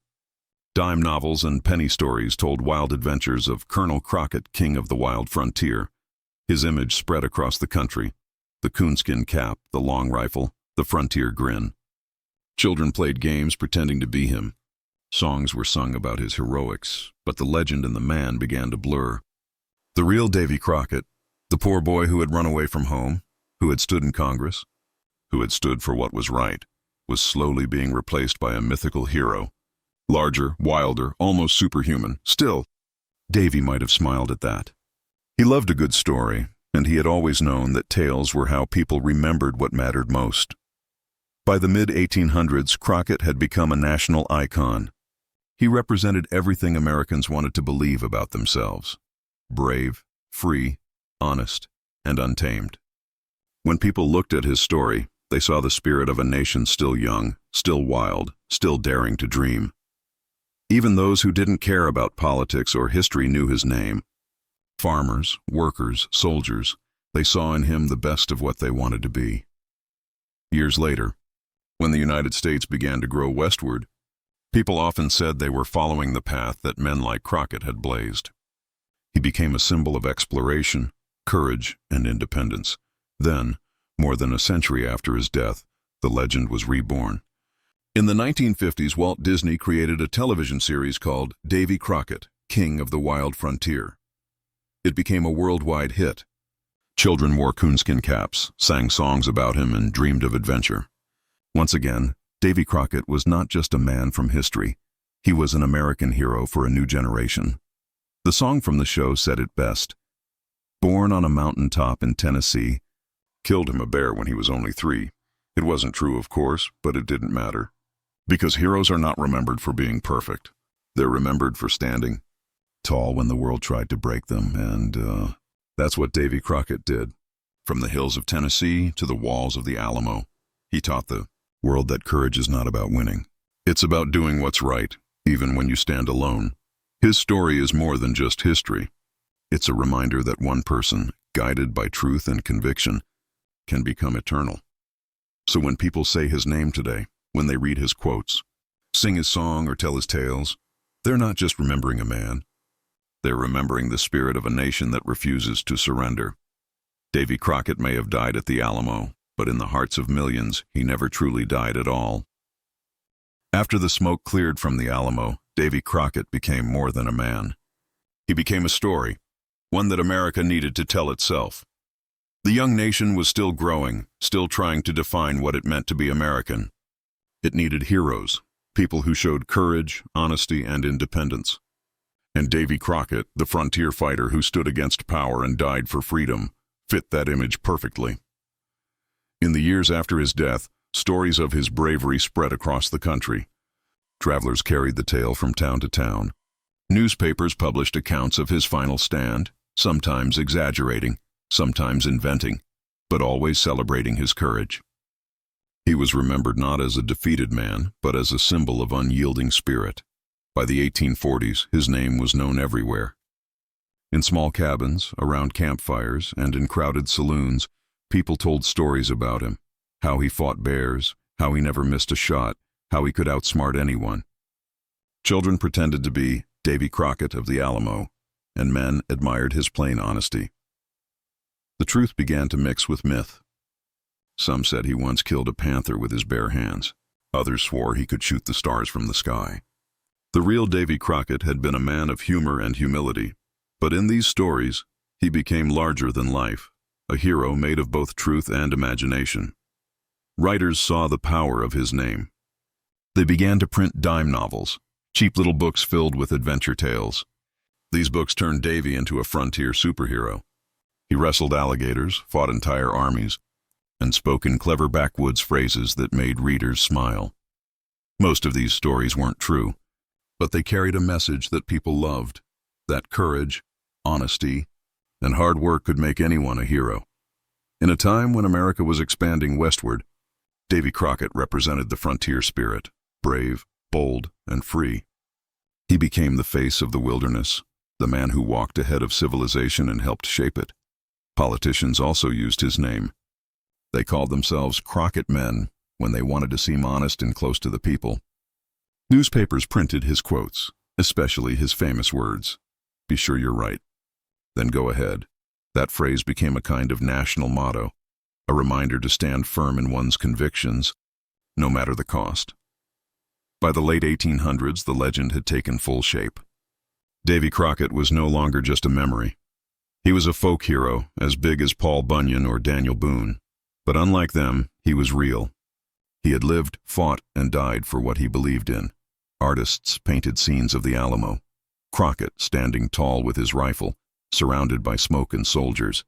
Dime novels and penny stories told wild adventures of Colonel Crockett, king of the wild frontier. His image spread across the country: the coonskin cap, the long rifle, the frontier grin. Children played games pretending to be him. Songs were sung about his heroics, but the legend and the man began to blur. The real Davy Crockett, the poor boy who had run away from home, who had stood in Congress, who had stood for what was right, was slowly being replaced by a mythical hero. Larger, wilder, almost superhuman. Still, Davy might have smiled at that. He loved a good story, and he had always known that tales were how people remembered what mattered most. By the mid-1800s, Crockett had become a national icon. He represented everything Americans wanted to believe about themselves: brave, free, honest, and untamed. When people looked at his story, they saw the spirit of a nation still young, still wild, still daring to dream. Even those who didn't care about politics or history knew his name. Farmers, workers, soldiers, they saw in him the best of what they wanted to be. Years later, when the United States began to grow westward, people often said they were following the path that men like Crockett had blazed. He became a symbol of exploration, courage, and independence. Then, more than a century after his death, the legend was reborn. In the 1950s, Walt Disney created a television series called Davy Crockett, King of the Wild Frontier. It became a worldwide hit. Children wore coonskin caps, sang songs about him, and dreamed of adventure. Once again, Davy Crockett was not just a man from history. He was an American hero for a new generation. The song from the show said it best. Born on a mountaintop in Tennessee, killed him a bear when he was only 3. It wasn't true, of course, but it didn't matter. Because heroes are not remembered for being perfect. They're remembered for standing tall when the world tried to break them, and that's what Davy Crockett did. From the hills of Tennessee to the walls of the Alamo, he taught the world that courage is not about winning. It's about doing what's right, even when you stand alone. His story is more than just history. It's a reminder that one person, guided by truth and conviction, can become eternal. So when people say his name today, when they read his quotes, sing his song, or tell his tales, they're not just remembering a man. They're remembering the spirit of a nation that refuses to surrender. Davy Crockett may have died at the Alamo, but in the hearts of millions, he never truly died at all. After the smoke cleared from the Alamo, Davy Crockett became more than a man. He became a story, one that America needed to tell itself. The young nation was still growing, still trying to define what it meant to be American. It needed heroes, people who showed courage, honesty, and independence. And Davy Crockett, the frontier fighter who stood against power and died for freedom, fit that image perfectly. In the years after his death, stories of his bravery spread across the country. Travelers carried the tale from town to town. Newspapers published accounts of his final stand, sometimes exaggerating, sometimes inventing, but always celebrating his courage. He was remembered not as a defeated man, but as a symbol of unyielding spirit. By the 1840s, his name was known everywhere. In small cabins, around campfires, and in crowded saloons, people told stories about him: how he fought bears, how he never missed a shot, how he could outsmart anyone. Children pretended to be Davy Crockett of the Alamo, and men admired his plain honesty. The truth began to mix with myth. Some said he once killed a panther with his bare hands. Others swore he could shoot the stars from the sky. The real Davy Crockett had been a man of humor and humility, but in these stories, he became larger than life, a hero made of both truth and imagination. Writers saw the power of his name. They began to print dime novels, cheap little books filled with adventure tales. These books turned Davy into a frontier superhero. He wrestled alligators, fought entire armies, and spoke in clever backwoods phrases that made readers smile. Most of these stories weren't true, but they carried a message that people loved, that courage, honesty, and hard work could make anyone a hero. In a time when America was expanding westward, Davy Crockett represented the frontier spirit, brave, bold, and free. He became the face of the wilderness, the man who walked ahead of civilization and helped shape it. Politicians also used his name. They called themselves Crockett men when they wanted to seem honest and close to the people. Newspapers printed his quotes, especially his famous words, "Be sure you're right. Then go ahead." That phrase became a kind of national motto, a reminder to stand firm in one's convictions, no matter the cost. By the late 1800s, the legend had taken full shape. Davy Crockett was no longer just a memory. He was a folk hero, as big as Paul Bunyan or Daniel Boone. But unlike them, he was real. He had lived, fought, and died for what he believed in. Artists painted scenes of the Alamo. Crockett standing tall with his rifle, surrounded by smoke and soldiers.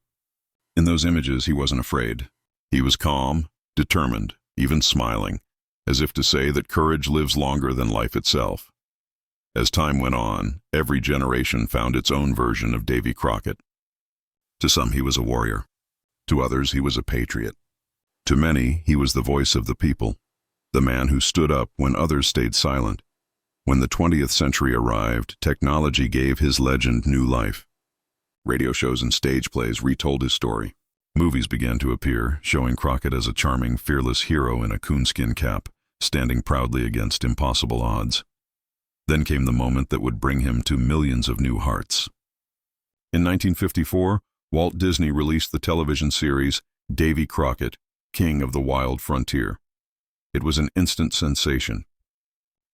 In those images, he wasn't afraid. He was calm, determined, even smiling, as if to say that courage lives longer than life itself. As time went on, every generation found its own version of Davy Crockett. To some, he was a warrior. To others, he was a patriot. To many, he was the voice of the people, the man who stood up when others stayed silent. When the 20th century arrived, technology gave his legend new life. Radio shows and stage plays retold his story. Movies began to appear, showing Crockett as a charming, fearless hero in a coonskin cap, standing proudly against impossible odds. Then came the moment that would bring him to millions of new hearts. In 1954, Walt Disney released the television series Davy Crockett, King of the Wild Frontier. It was an instant sensation.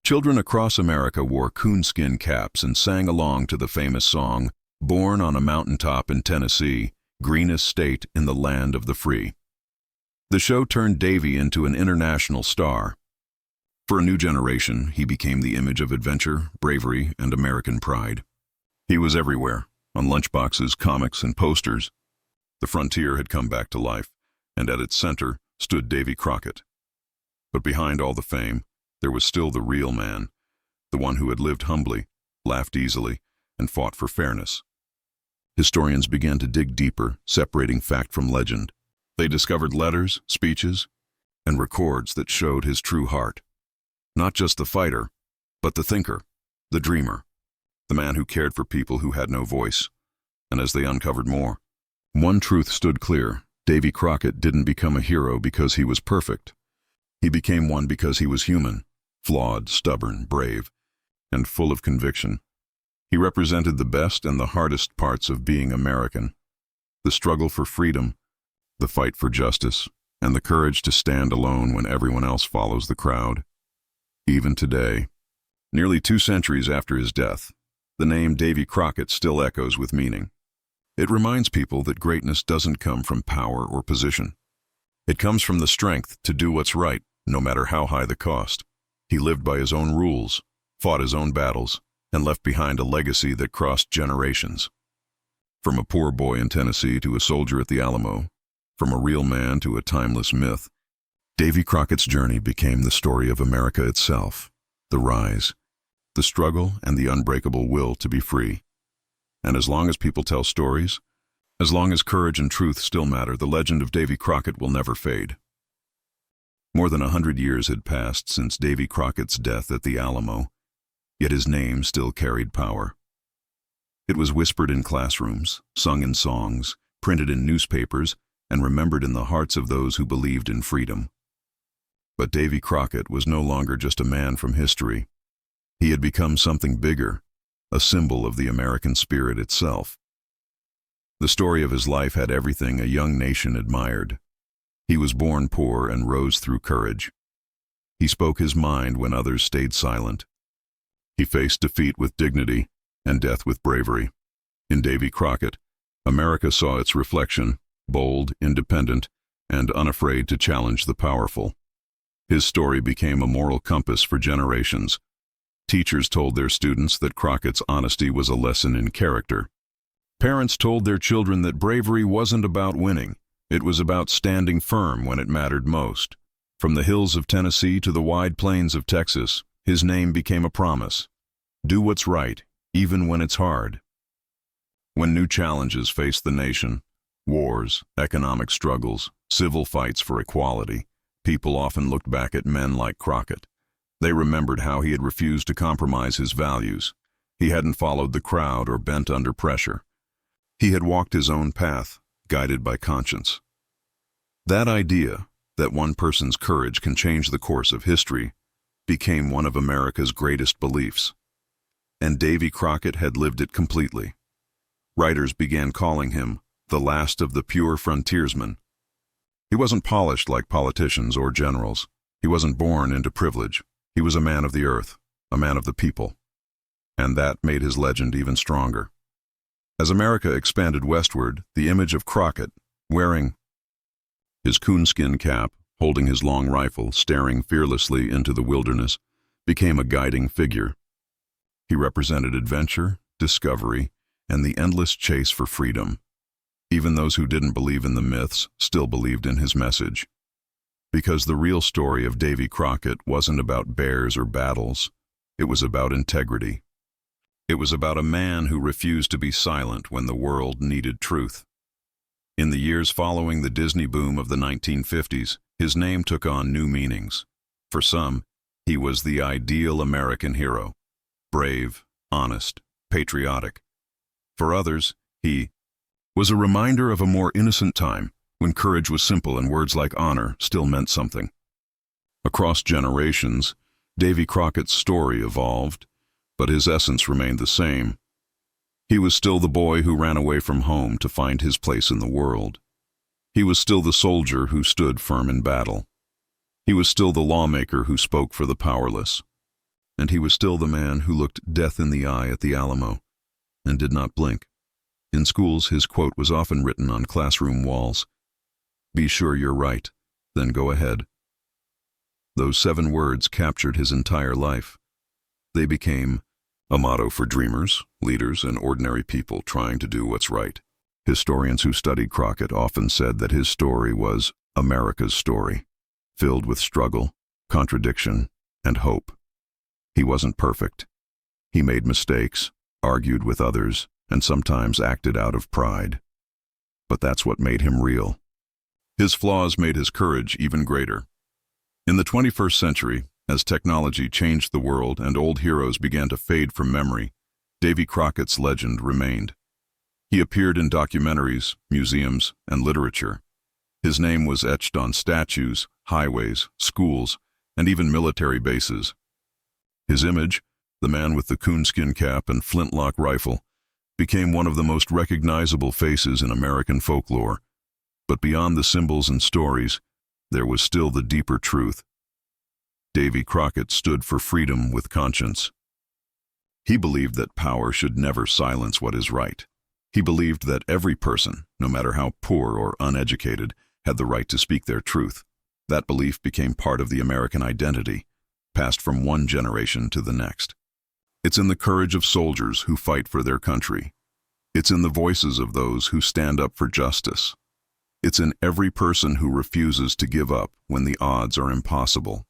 Children across America wore coonskin caps and sang along to the famous song, "Born on a Mountaintop in Tennessee, Greenest State in the Land of the Free." The show turned Davy into an international star. For a new generation, he became the image of adventure, bravery, and American pride. He was everywhere, on lunchboxes, comics, and posters. The frontier had come back to life, and at its center stood Davy Crockett. But behind all the fame, there was still the real man, the one who had lived humbly, laughed easily, and fought for fairness. Historians began to dig deeper, separating fact from legend. They discovered letters, speeches, and records that showed his true heart. Not just the fighter, but the thinker, the dreamer, the man who cared for people who had no voice. And as they uncovered more, one truth stood clear. Davy Crockett didn't become a hero because he was perfect. He became one because he was human, flawed, stubborn, brave, and full of conviction. He represented the best and the hardest parts of being American: the struggle for freedom, the fight for justice, and the courage to stand alone when everyone else follows the crowd. Even today, nearly 2 centuries after his death, the name Davy Crockett still echoes with meaning. It reminds people that greatness doesn't come from power or position. It comes from the strength to do what's right, no matter how high the cost. He lived by his own rules, fought his own battles, and left behind a legacy that crossed generations. From a poor boy in Tennessee to a soldier at the Alamo, from a real man to a timeless myth, Davy Crockett's journey became the story of America itself, the rise, the struggle, and the unbreakable will to be free. And as long as people tell stories, as long as courage and truth still matter, the legend of Davy Crockett will never fade. More than 100 years had passed since Davy Crockett's death at the Alamo, yet his name still carried power. It was whispered in classrooms, sung in songs, printed in newspapers, and remembered in the hearts of those who believed in freedom. But Davy Crockett was no longer just a man from history. He had become something bigger, a symbol of the American spirit itself. The story of his life had everything a young nation admired. He was born poor and rose through courage. He spoke his mind when others stayed silent. He faced defeat with dignity and death with bravery. In Davy Crockett, America saw its reflection, bold, independent, and unafraid to challenge the powerful. His story became a moral compass for generations. Teachers told their students that Crockett's honesty was a lesson in character. Parents told their children that bravery wasn't about winning. It was about standing firm when it mattered most. From the hills of Tennessee to the wide plains of Texas, his name became a promise. Do what's right, even when it's hard. When new challenges faced the nation, wars, economic struggles, civil fights for equality, people often looked back at men like Crockett. They remembered how he had refused to compromise his values. He hadn't followed the crowd or bent under pressure. He had walked his own path, guided by conscience. That idea, that one person's courage can change the course of history, became one of America's greatest beliefs. And Davy Crockett had lived it completely. Writers began calling him the last of the pure frontiersmen. He wasn't polished like politicians or generals. He wasn't born into privilege. He was a man of the earth, a man of the people. And that made his legend even stronger. As America expanded westward, the image of Crockett, wearing his coonskin cap, holding his long rifle, staring fearlessly into the wilderness, became a guiding figure. He represented adventure, discovery, and the endless chase for freedom. Even those who didn't believe in the myths still believed in his message. Because the real story of Davy Crockett wasn't about bears or battles. It was about integrity. It was about a man who refused to be silent when the world needed truth. In the years following the Disney boom of the 1950s, his name took on new meanings. For some, he was the ideal American hero. Brave, honest, patriotic. For others, he was a reminder of a more innocent time, when courage was simple and words like honor still meant something. Across generations, Davy Crockett's story evolved, but his essence remained the same. He was still the boy who ran away from home to find his place in the world. He was still the soldier who stood firm in battle. He was still the lawmaker who spoke for the powerless. And he was still the man who looked death in the eye at the Alamo and did not blink. In schools, his quote was often written on classroom walls. Be sure you're right, then go ahead. Those 7 words captured his entire life. They became a motto for dreamers, leaders, and ordinary people trying to do what's right. Historians who studied Crockett often said that his story was America's story, filled with struggle, contradiction, and hope. He wasn't perfect. He made mistakes, argued with others, and sometimes acted out of pride. But that's what made him real. His flaws made his courage even greater. In the 21st century, as technology changed the world and old heroes began to fade from memory, Davy Crockett's legend remained. He appeared in documentaries, museums, and literature. His name was etched on statues, highways, schools, and even military bases. His image, the man with the coonskin cap and flintlock rifle, became one of the most recognizable faces in American folklore. But beyond the symbols and stories, there was still the deeper truth. Davy Crockett stood for freedom with conscience. He believed that power should never silence what is right. He believed that every person, no matter how poor or uneducated, had the right to speak their truth. That belief became part of the American identity, passed from one generation to the next. It's in the courage of soldiers who fight for their country. It's in the voices of those who stand up for justice. It's in every person who refuses to give up when the odds are impossible.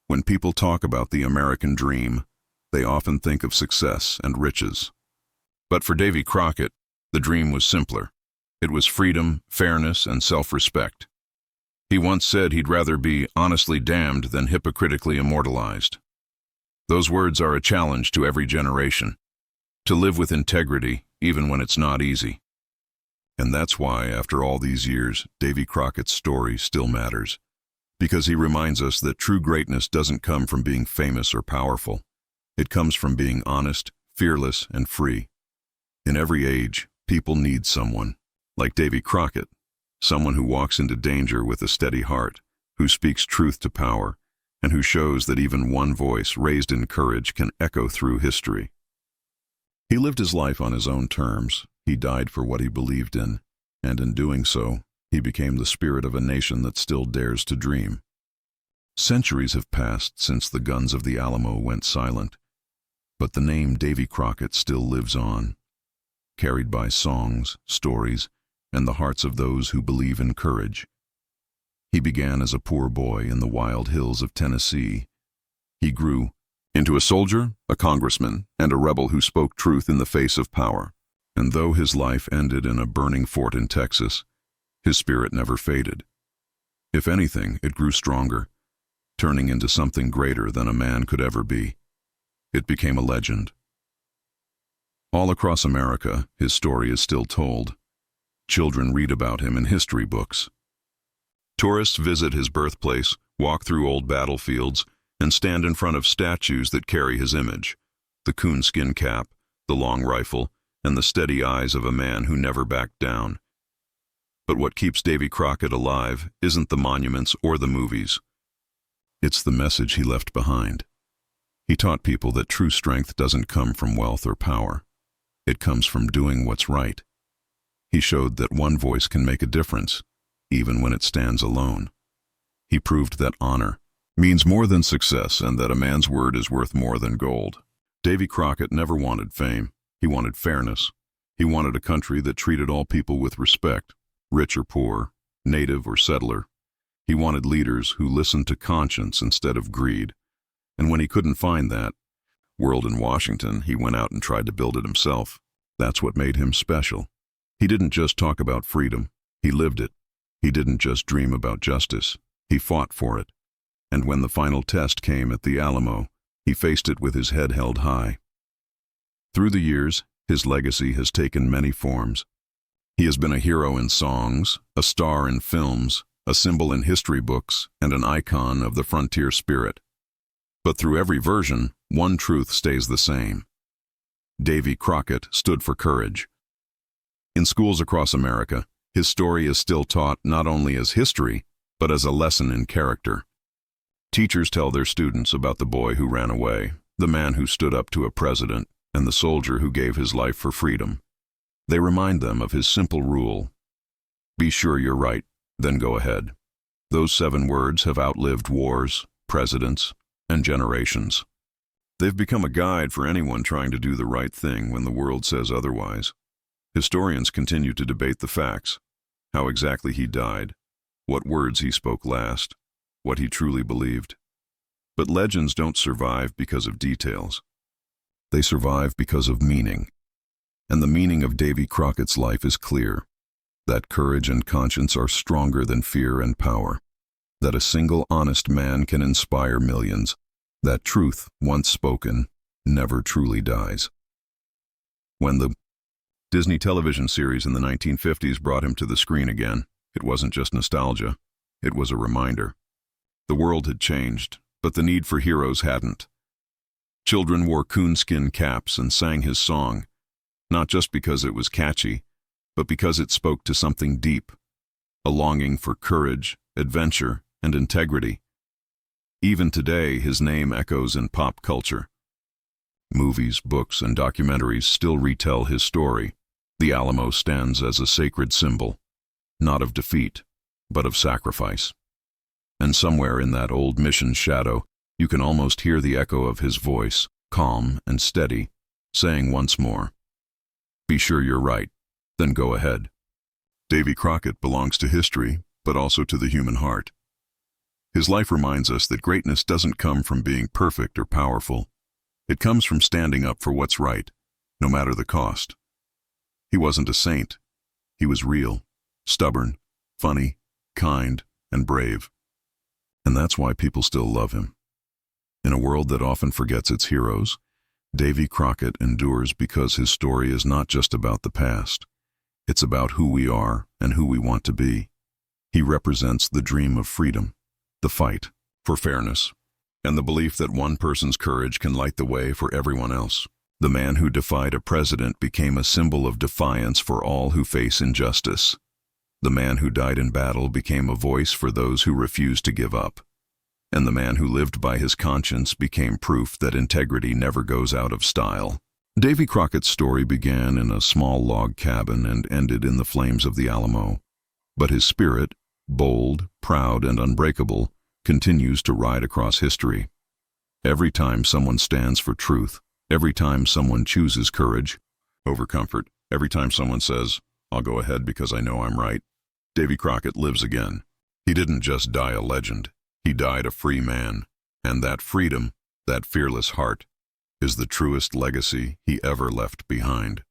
When people talk about the American dream, they often think of success and riches. But for Davy Crockett, the dream was simpler. It was freedom, fairness, and self-respect. He once said he'd rather be honestly damned than hypocritically immortalized. Those words are a challenge to every generation, to live with integrity even when it's not easy. And that's why, after all these years, Davy Crockett's story still matters, because he reminds us that true greatness doesn't come from being famous or powerful. It comes from being honest, fearless, and free. In every age, people need someone, like Davy Crockett, someone who walks into danger with a steady heart, who speaks truth to power, and who shows that even one voice raised in courage can echo through history. He lived his life on his own terms. He died for what he believed in, and in doing so, he became the spirit of a nation that still dares to dream. Centuries have passed since the guns of the Alamo went silent, but the name Davy Crockett still lives on, carried by songs, stories, and the hearts of those who believe in courage. He began as a poor boy in the wild hills of Tennessee. He grew into a soldier, a congressman, and a rebel who spoke truth in the face of power. And though his life ended in a burning fort in Texas, his spirit never faded. If anything, it grew stronger, turning into something greater than a man could ever be. It became a legend. All across America, his story is still told. Children read about him in history books. Tourists visit his birthplace, walk through old battlefields, and stand in front of statues that carry his image: the coonskin cap, the long rifle, and the steady eyes of a man who never backed down. But what keeps Davy Crockett alive isn't the monuments or the movies. It's the message he left behind. He taught people that true strength doesn't come from wealth or power. It comes from doing what's right. He showed that one voice can make a difference, even when it stands alone. He proved that honor means more than success and that a man's word is worth more than gold. Davy Crockett never wanted fame. He wanted fairness. He wanted a country that treated all people with respect, rich or poor, native or settler. He wanted leaders who listened to conscience instead of greed. And when he couldn't find that world in Washington, he went out and tried to build it himself. That's what made him special. He didn't just talk about freedom. He lived it. He didn't just dream about justice. He fought for it. And when the final test came at the Alamo, he faced it with his head held high. Through the years, his legacy has taken many forms. He has been a hero in songs, a star in films, a symbol in history books, and an icon of the frontier spirit. But through every version, one truth stays the same. Davy Crockett stood for courage. In schools across America, his story is still taught not only as history, but as a lesson in character. Teachers tell their students about the boy who ran away, the man who stood up to a president, and the soldier who gave his life for freedom. They remind them of his simple rule: be sure you're right, then go ahead. Those 7 words have outlived wars, presidents, and generations. They've become a guide for anyone trying to do the right thing when the world says otherwise. Historians continue to debate the facts: how exactly he died, what words he spoke last, what he truly believed. But legends don't survive because of details. They survive because of meaning. And the meaning of Davy Crockett's life is clear: that courage and conscience are stronger than fear and power, that a single honest man can inspire millions, that truth, once spoken, never truly dies. When the Disney television series in the 1950s brought him to the screen again, it wasn't just nostalgia, it was a reminder. The world had changed, but the need for heroes hadn't. Children wore coonskin caps and sang his song, not just because it was catchy, but because it spoke to something deep, a longing for courage, adventure, and integrity. Even today, his name echoes in pop culture. Movies, books, and documentaries still retell his story. The Alamo stands as a sacred symbol, not of defeat, but of sacrifice. And somewhere in that old mission's shadow, you can almost hear the echo of his voice, calm and steady, saying once more, be sure you're right, then go ahead. Davy Crockett belongs to history, but also to the human heart. His life reminds us that greatness doesn't come from being perfect or powerful. It comes from standing up for what's right, no matter the cost. He wasn't a saint. He was real, stubborn, funny, kind, and brave. And that's why people still love him. In a world that often forgets its heroes, Davy Crockett endures because his story is not just about the past. It's about who we are and who we want to be. He represents the dream of freedom, the fight for fairness, and the belief that one person's courage can light the way for everyone else. The man who defied a president became a symbol of defiance for all who face injustice. The man who died in battle became a voice for those who refused to give up. And the man who lived by his conscience became proof that integrity never goes out of style. Davy Crockett's story began in a small log cabin and ended in the flames of the Alamo. But his spirit, bold, proud, and unbreakable, continues to ride across history. Every time someone stands for truth, every time someone chooses courage over comfort, every time someone says, "I'll go ahead because I know I'm right," Davy Crockett lives again. He didn't just die a legend, he died a free man. And that freedom, that fearless heart, is the truest legacy he ever left behind.